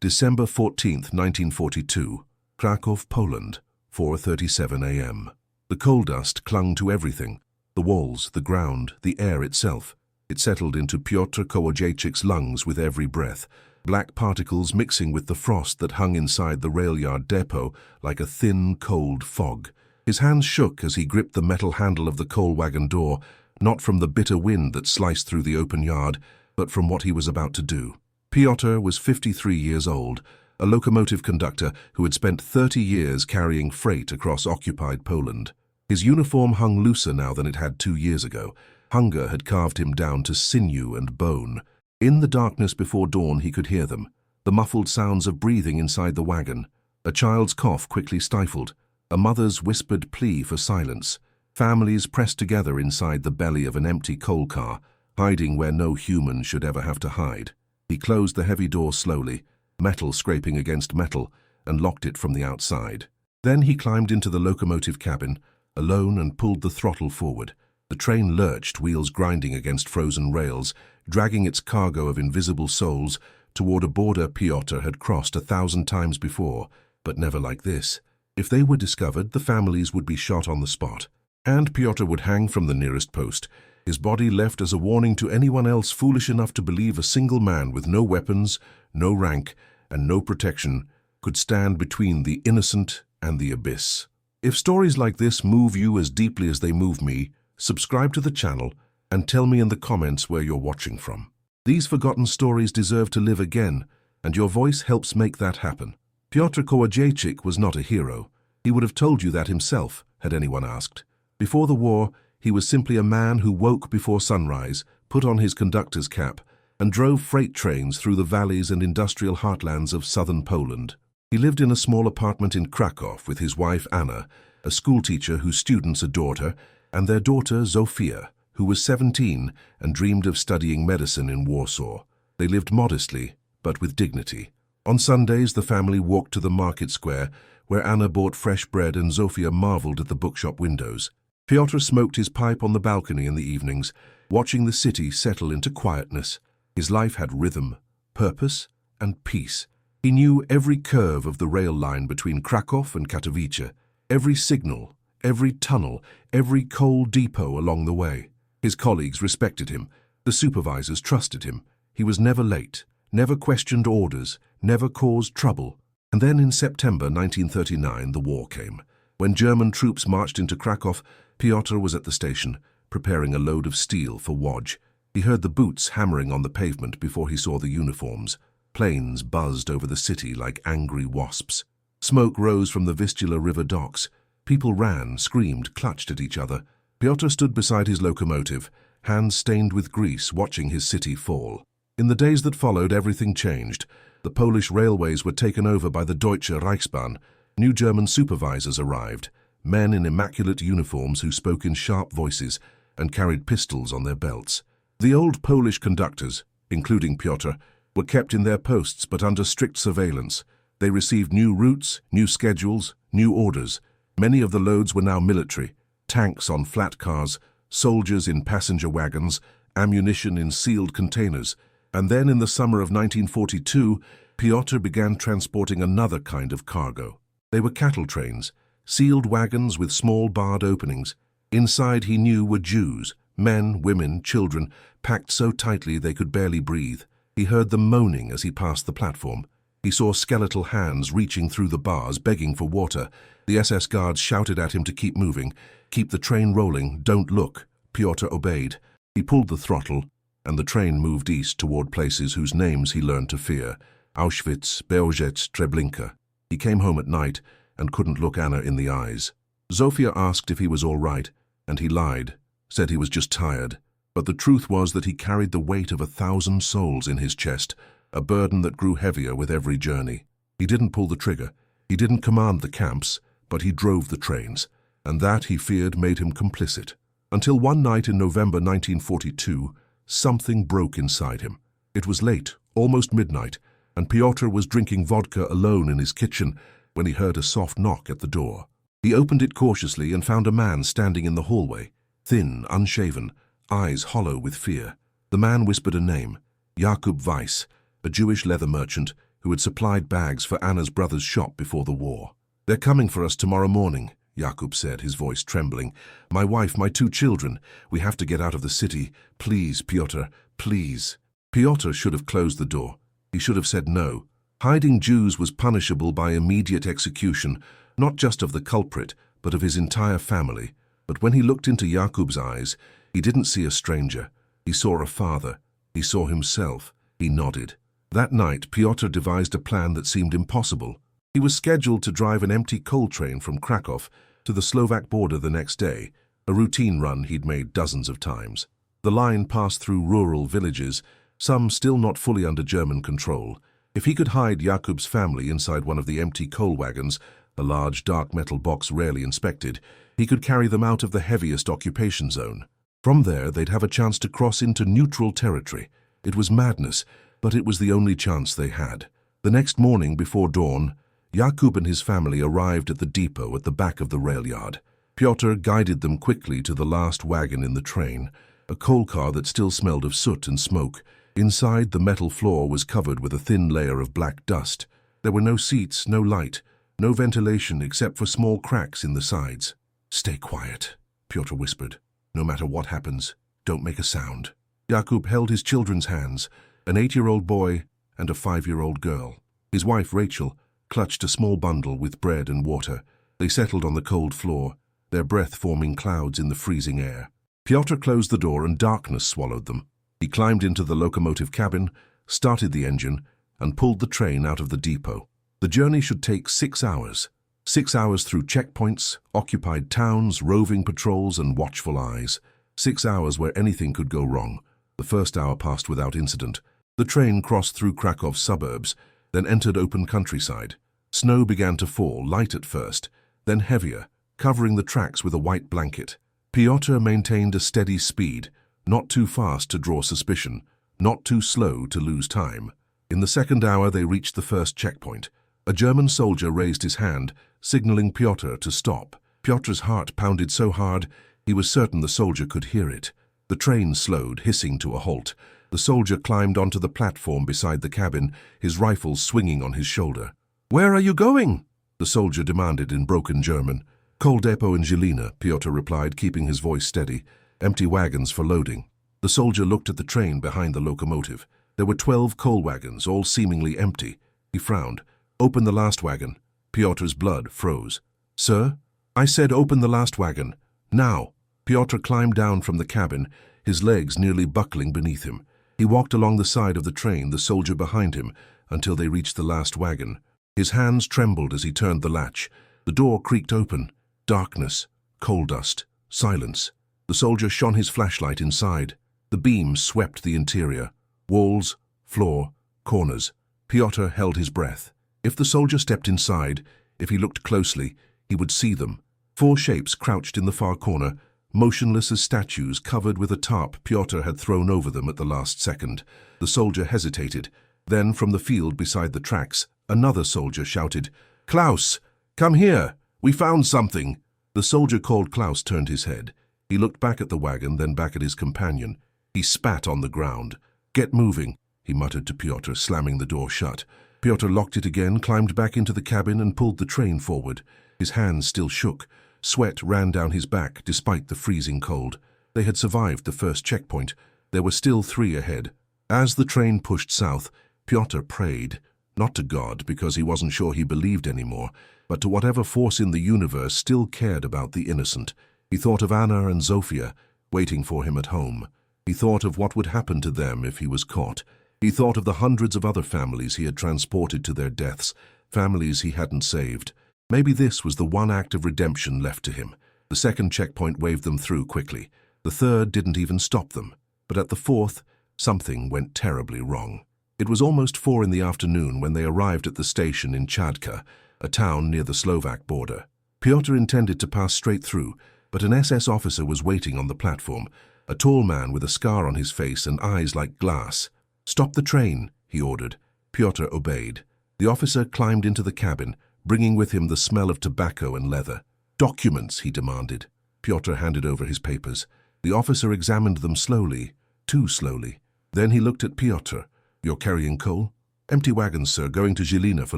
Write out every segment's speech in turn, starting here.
December 14th, 1942, Krakow, Poland, 4:37 a.m. The coal dust clung to everything, the walls, the ground, the air itself. It settled into Piotr Kołodziejczyk's lungs with every breath, black particles mixing with the frost that hung inside the rail yard depot like a thin, cold fog. His hands shook as he gripped the metal handle of the coal wagon door, not from the bitter wind that sliced through the open yard, but from what he was about to do. Piotr was 53 years old, a locomotive conductor who had spent 30 years carrying freight across occupied Poland. His uniform hung looser now than it had 2 years ago. Hunger had carved him down to sinew and bone. In the darkness before dawn he could hear them, the muffled sounds of breathing inside the wagon, a child's cough quickly stifled, a mother's whispered plea for silence, families pressed together inside the belly of an empty coal car, hiding where no human should ever have to hide. He closed the heavy door slowly, metal scraping against metal, and locked it from the outside. Then he climbed into the locomotive cabin, alone, and pulled the throttle forward. The train lurched, wheels grinding against frozen rails, dragging its cargo of invisible souls toward a border Piotr had crossed 1,000 times before, but never like this. If they were discovered, the families would be shot on the spot, and Piotr would hang from the nearest post, his body left as a warning to anyone else foolish enough to believe a single man with no weapons, no rank, and no protection could stand between the innocent and the abyss. If stories like this move you as deeply as they move me, subscribe to the channel and tell me in the comments where you're watching from. These forgotten stories deserve to live again, and your voice helps make that happen. Piotr Kołodziejczyk was not a hero. He would have told you that himself, had anyone asked. Before the war, he was simply a man who woke before sunrise, put on his conductor's cap, and drove freight trains through the valleys and industrial heartlands of southern Poland. He lived in a small apartment in Krakow with his wife Anna, a schoolteacher whose students adored her, and their daughter Zofia, who was 17 and dreamed of studying medicine in Warsaw. They lived modestly, but with dignity. On Sundays, the family walked to the market square, where Anna bought fresh bread and Zofia marveled at the bookshop windows. Piotr smoked his pipe on the balcony in the evenings, watching the city settle into quietness. His life had rhythm, purpose, and peace. He knew every curve of the rail line between Krakow and Katowice, every signal, every tunnel, every coal depot along the way. His colleagues respected him. The supervisors trusted him. He was never late, never questioned orders, never caused trouble. And then in September 1939, the war came. When German troops marched into Krakow, Piotr was at the station, preparing a load of steel for Łódź. He heard the boots hammering on the pavement before he saw the uniforms. Planes buzzed over the city like angry wasps. Smoke rose from the Vistula River docks. People ran, screamed, clutched at each other. Piotr stood beside his locomotive, hands stained with grease, watching his city fall. In the days that followed, everything changed. The Polish railways were taken over by the Deutsche Reichsbahn. New German supervisors arrived, men in immaculate uniforms who spoke in sharp voices and carried pistols on their belts. The old Polish conductors, including Piotr, were kept in their posts but under strict surveillance. They received new routes, new schedules, new orders. Many of the loads were now military, tanks on flat cars, soldiers in passenger wagons, ammunition in sealed containers. And then in the summer of 1942, Piotr began transporting another kind of cargo. They were cattle trains, sealed wagons with small barred openings. Inside, he knew, were Jews, men, women, children, packed so tightly they could barely breathe. He heard them moaning as he passed the platform. He saw skeletal hands reaching through the bars, begging for water. The SS guards shouted at him to keep moving. "Keep the train rolling, don't look." Piotr obeyed. He pulled the throttle, and the train moved east toward places whose names he learned to fear: Auschwitz, Bełżec, Treblinka. He came home at night and couldn't look Anna in the eyes. Zofia asked if he was all right, and he lied, said he was just tired. But the truth was that he carried the weight of 1,000 souls in his chest, a burden that grew heavier with every journey. He didn't pull the trigger, he didn't command the camps, but he drove the trains, and that, he feared, made him complicit. Until one night in November 1942, something broke inside him. It was late, almost midnight, and Piotr was drinking vodka alone in his kitchen when he heard a soft knock at the door. He opened it cautiously and found a man standing in the hallway, thin, unshaven, eyes hollow with fear. The man whispered a name: Jakub Weiss, a Jewish leather merchant, who had supplied bags for Anna's brother's shop before the war. "They're coming for us tomorrow morning," Jakub said, his voice trembling. "My wife, my 2 children. We have to get out of the city. Please, Piotr, please." Piotr should have closed the door. He should have said no. Hiding Jews was punishable by immediate execution, not just of the culprit, but of his entire family. But when he looked into Jakub's eyes, he didn't see a stranger. He saw a father. He saw himself. He nodded. That night, Piotr devised a plan that seemed impossible. He was scheduled to drive an empty coal train from Krakow to the Slovak border the next day, a routine run he'd made dozens of times. The line passed through rural villages, some still not fully under German control. If he could hide Jakub's family inside one of the empty coal wagons, a large dark metal box rarely inspected, he could carry them out of the heaviest occupation zone. From there, they'd have a chance to cross into neutral territory. It was madness, but it was the only chance they had. The next morning before dawn, Jakub and his family arrived at the depot at the back of the rail yard. Piotr guided them quickly to the last wagon in the train, a coal car that still smelled of soot and smoke. Inside, the metal floor was covered with a thin layer of black dust. There were no seats, no light, no ventilation except for small cracks in the sides. "Stay quiet," Piotr whispered. "No matter what happens, don't make a sound." Jakub held his children's hands, an 8-year-old boy and a 5-year-old girl. His wife, Rachel, clutched a small bundle with bread and water. They settled on the cold floor, their breath forming clouds in the freezing air. Piotr closed the door and darkness swallowed them. He climbed into the locomotive cabin, started the engine, and pulled the train out of the depot. The journey should take 6 hours. 6 hours through checkpoints, occupied towns, roving patrols, and watchful eyes. 6 hours where anything could go wrong. The first hour passed without incident. The train crossed through Krakow's suburbs, then entered open countryside. Snow began to fall, light at first, then heavier, covering the tracks with a white blanket. Piotr maintained a steady speed, not too fast to draw suspicion, not too slow to lose time. In the second hour, they reached the first checkpoint. A German soldier raised his hand, signaling Piotr to stop. Piotr's heart pounded so hard, he was certain the soldier could hear it. The train slowed, hissing to a halt. The soldier climbed onto the platform beside the cabin, his rifle swinging on his shoulder. "Where are you going?" the soldier demanded in broken German. "Coal depot in Žilina," Piotr replied, keeping his voice steady. "Empty wagons for loading." The soldier looked at the train behind the locomotive. There were 12 coal wagons, all seemingly empty. He frowned. "Open the last wagon." Piotr's blood froze. "Sir? I said open the last wagon. Now." Piotr climbed down from the cabin, his legs nearly buckling beneath him. He walked along the side of the train, the soldier behind him, until they reached the last wagon. His hands trembled as he turned the latch. The door creaked open. Darkness, coal dust, silence. The soldier shone his flashlight inside. The beam swept the interior. Walls, floor, corners. Piotr held his breath. If the soldier stepped inside, if he looked closely, he would see them. 4 shapes crouched in the far corner, motionless as statues covered with a tarp Piotr had thrown over them at the last second. The soldier hesitated. Then, from the field beside the tracks, another soldier shouted, "Klaus, come here! We found something!" The soldier called Klaus turned his head. He looked back at the wagon, then back at his companion. He spat on the ground. "Get moving," he muttered to Piotr, slamming the door shut. Piotr locked it again, climbed back into the cabin, and pulled the train forward. His hands still shook. Sweat ran down his back, despite the freezing cold. They had survived the first checkpoint. There were still 3 ahead. As the train pushed south, Piotr prayed, not to God, because he wasn't sure he believed anymore, but to whatever force in the universe still cared about the innocent. He thought of Anna and Zofia, waiting for him at home. He thought of what would happen to them if he was caught. He thought of the hundreds of other families he had transported to their deaths, families he hadn't saved. Maybe this was the one act of redemption left to him. The second checkpoint waved them through quickly. The third didn't even stop them. But at the fourth, something went terribly wrong. It was almost 4 in the afternoon when they arrived at the station in Chadka, a town near the Slovak border. Piotr intended to pass straight through, but an SS officer was waiting on the platform, a tall man with a scar on his face and eyes like glass. "Stop the train," he ordered. Piotr obeyed. The officer climbed into the cabin, bringing with him the smell of tobacco and leather. "Documents," he demanded. Piotr handed over his papers. The officer examined them slowly, too slowly. Then he looked at Piotr. "You're carrying coal?" "Empty wagons, sir, going to Žilina for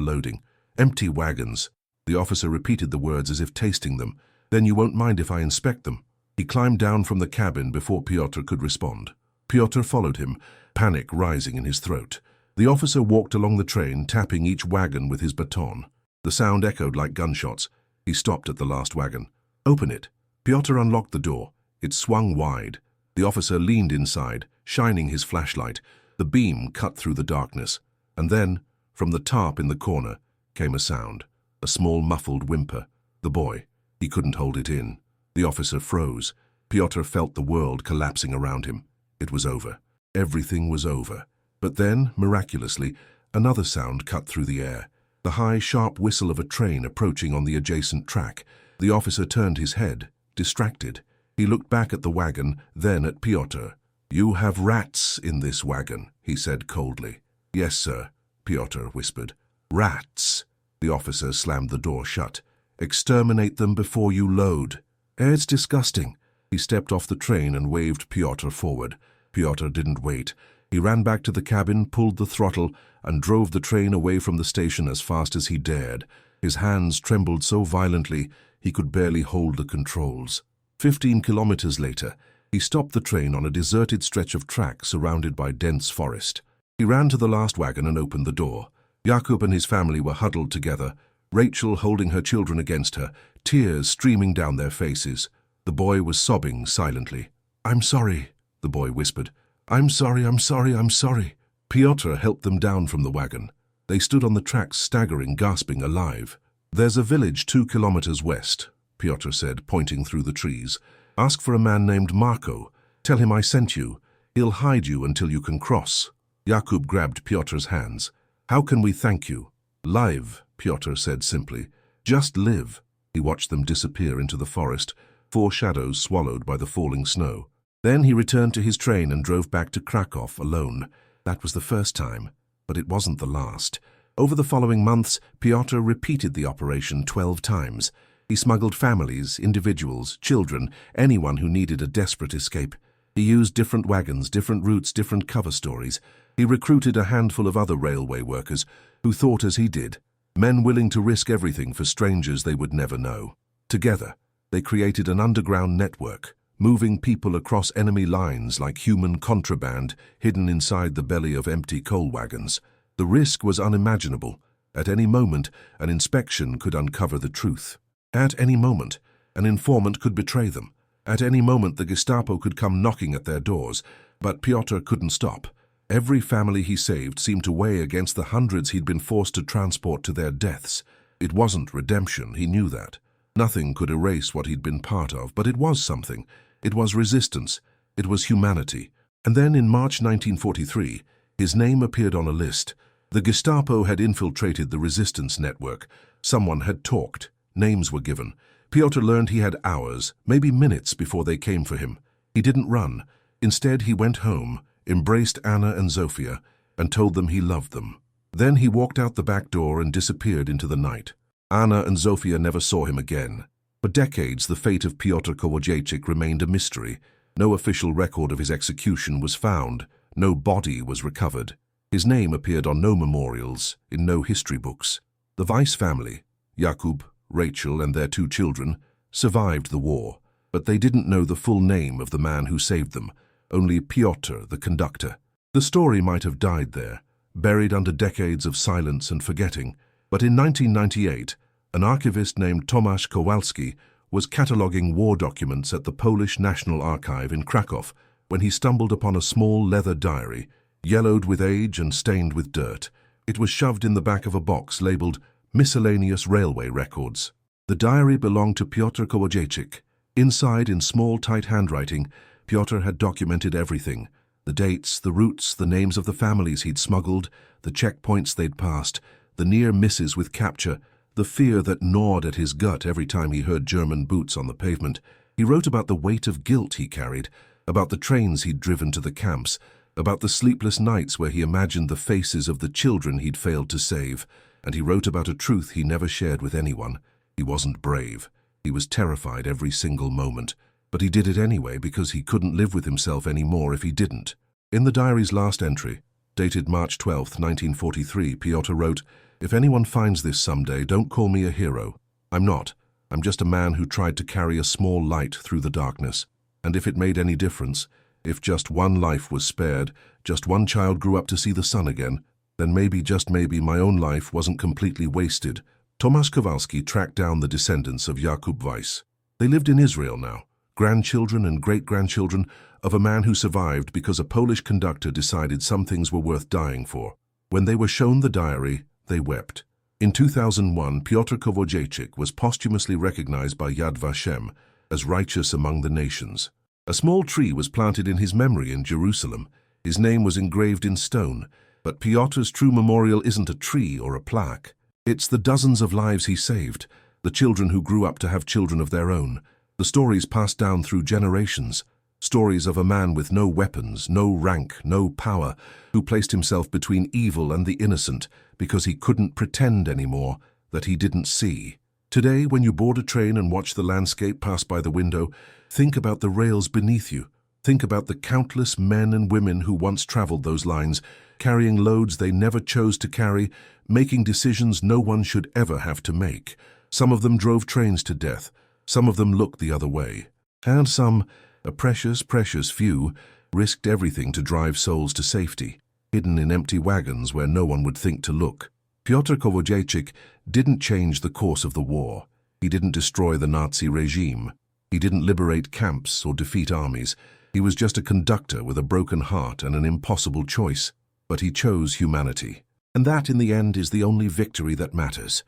loading. Empty wagons." The officer repeated the words as if tasting them. "Then you won't mind if I inspect them?" He climbed down from the cabin before Pyotr could respond. Pyotr followed him, panic rising in his throat. The officer walked along the train, tapping each wagon with his baton. The sound echoed like gunshots. He stopped at the last wagon. "Open it." Pyotr unlocked the door. It swung wide. The officer leaned inside, shining his flashlight. The beam cut through the darkness. And then, from the tarp in the corner, came a sound. A small muffled whimper. The boy. He couldn't hold it in. The officer froze. Pyotr felt the world collapsing around him. It was over. Everything was over. But then, miraculously, another sound cut through the air. The high, sharp whistle of a train approaching on the adjacent track. The officer turned his head, distracted. He looked back at the wagon, then at Pyotr. "You have rats in this wagon," he said coldly. "Yes, sir," Pyotr whispered. "Rats." The officer slammed the door shut. "Exterminate them before you load." "It's disgusting." He stepped off the train and waved Pyotr forward. Pyotr didn't wait. He ran back to the cabin, pulled the throttle, and drove the train away from the station as fast as he dared. His hands trembled so violently he could barely hold the controls. 15 kilometers later, he stopped the train on a deserted stretch of track surrounded by dense forest. He ran to the last wagon and opened the door. Jakub and his family were huddled together, Rachel holding her children against her, tears streaming down their faces. The boy was sobbing silently. "I'm sorry," the boy whispered. "I'm sorry, I'm sorry, I'm sorry." Pyotr helped them down from the wagon. They stood on the tracks, staggering, gasping, alive. "There's a village 2 kilometers west," Pyotr said, pointing through the trees. "Ask for a man named Marco. Tell him I sent you. He'll hide you until you can cross." Jakub grabbed Pyotr's hands. "How can we thank you?" "Live," Pyotr said simply. "Just live." He watched them disappear into the forest, 4 shadows swallowed by the falling snow. Then he returned to his train and drove back to Krakow alone. That was the first time, but it wasn't the last. Over the following months, Pyotr repeated the operation 12 times. He smuggled families, individuals, children, anyone who needed a desperate escape. He used different wagons, different routes, different cover stories. He recruited a handful of other railway workers who thought as he did, men willing to risk everything for strangers they would never know. Together, they created an underground network, moving people across enemy lines like human contraband hidden inside the belly of empty coal wagons. The risk was unimaginable. At any moment, an inspection could uncover the truth. At any moment, an informant could betray them. At any moment, the Gestapo could come knocking at their doors. But Pyotr couldn't stop. Every family he saved seemed to weigh against the hundreds he'd been forced to transport to their deaths. It wasn't redemption, he knew that. Nothing could erase what he'd been part of, but it was something. It was resistance. It was humanity. And then in March 1943, his name appeared on a list. The Gestapo had infiltrated the resistance network. Someone had talked. Names were given. Pyotr learned he had hours, maybe minutes before they came for him. He didn't run. Instead, he went home, embraced Anna and Zofia, and told them he loved them. Then he walked out the back door and disappeared into the night. Anna and Zofia never saw him again. For decades, the fate of Pyotr Kołodziejczyk remained a mystery. No official record of his execution was found. No body was recovered. His name appeared on no memorials, in no history books. The Weiss family, Jakub, Rachel, and their 2 children, survived the war, but they didn't know the full name of the man who saved them, only Pyotr, the conductor. The story might have died there, buried under decades of silence and forgetting, but in 1998, an archivist named Tomasz Kowalski was cataloguing war documents at the Polish National Archive in Krakow when he stumbled upon a small leather diary, yellowed with age and stained with dirt. It was shoved in the back of a box labeled Miscellaneous Railway Records. The diary belonged to Pyotr Kołodziejczyk. Inside, in small, tight handwriting, Pyotr had documented everything. The dates, the routes, the names of the families he'd smuggled, the checkpoints they'd passed, the near misses with capture, the fear that gnawed at his gut every time he heard German boots on the pavement. He wrote about the weight of guilt he carried, about the trains he'd driven to the camps, about the sleepless nights where he imagined the faces of the children he'd failed to save, and he wrote about a truth he never shared with anyone. He wasn't brave. He was terrified every single moment, but he did it anyway because he couldn't live with himself anymore if he didn't. In the diary's last entry, Dated March 12, 1943, Piotr wrote, "If anyone finds this someday, don't call me a hero. I'm not. I'm just a man who tried to carry a small light through the darkness. And if it made any difference, if just one life was spared, just one child grew up to see the sun again, then maybe, just maybe, my own life wasn't completely wasted." Tomasz Kowalski tracked down the descendants of Jakub Weiss. They lived in Israel now, grandchildren and great-grandchildren of a man who survived because a Polish conductor decided some things were worth dying for. When they were shown the diary, they wept. In 2001, Piotr Kowalczyk was posthumously recognized by Yad Vashem as righteous among the nations. A small tree was planted in his memory in Jerusalem. His name was engraved in stone. But Piotr's true memorial isn't a tree or a plaque. It's the dozens of lives he saved, the children who grew up to have children of their own, the stories passed down through generations, stories of a man with no weapons, no rank, no power, who placed himself between evil and the innocent because he couldn't pretend anymore that he didn't see. Today, when you board a train and watch the landscape pass by the window, think about the rails beneath you. Think about the countless men and women who once traveled those lines, carrying loads they never chose to carry, making decisions no one should ever have to make. Some of them drove trains to death. Some of them looked the other way. And some, a precious, precious few, risked everything to drive souls to safety, hidden in empty wagons where no one would think to look. Piotr Kowalczyk didn't change the course of the war. He didn't destroy the Nazi regime. He didn't liberate camps or defeat armies. He was just a conductor with a broken heart and an impossible choice. But he chose humanity. And that, in the end, is the only victory that matters.